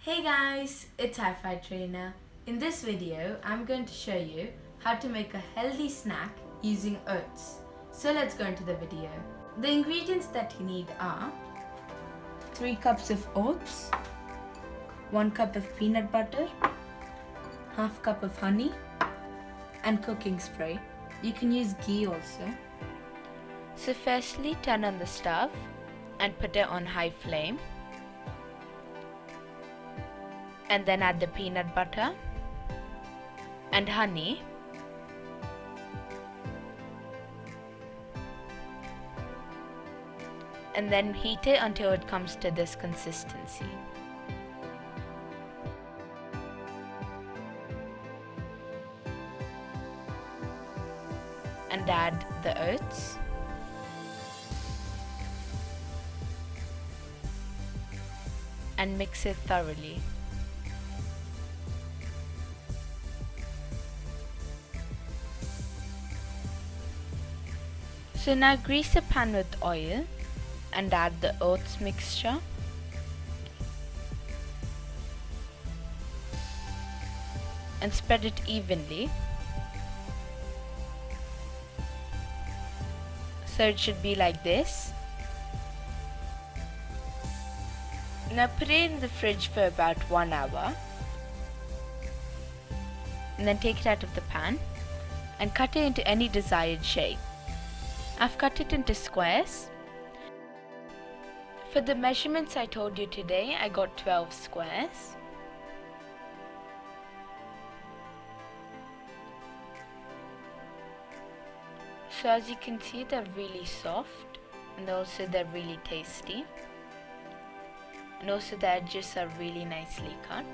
Hey guys, it's Hi5 trainer. In this video, I'm going to show you how to make a healthy snack using oats. So let's go into the video. The ingredients that you need are 3 cups of oats, 1 cup of peanut butter, half cup of honey, and cooking spray. You can use ghee also. So firstly, turn on the stove and put it on high flame. And then add the peanut butter and honey, and then heat it until it comes to this consistency. And add the oats. And mix it thoroughly. So now grease a pan with oil and add the oats mixture. And spread it evenly. So it should be like this. Now put it in the fridge for about 1 hour. And then take it out of the pan and cut it into any desired shape. I've cut it into squares. For the measurements I told you today, I got 12 squares. So as you can see, they're really soft and also they're really tasty. And also the edges are really nicely cut.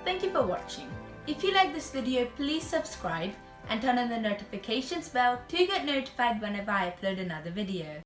Thank you for watching. If you like this video, please subscribe and turn on the notifications bell to get notified whenever I upload another video.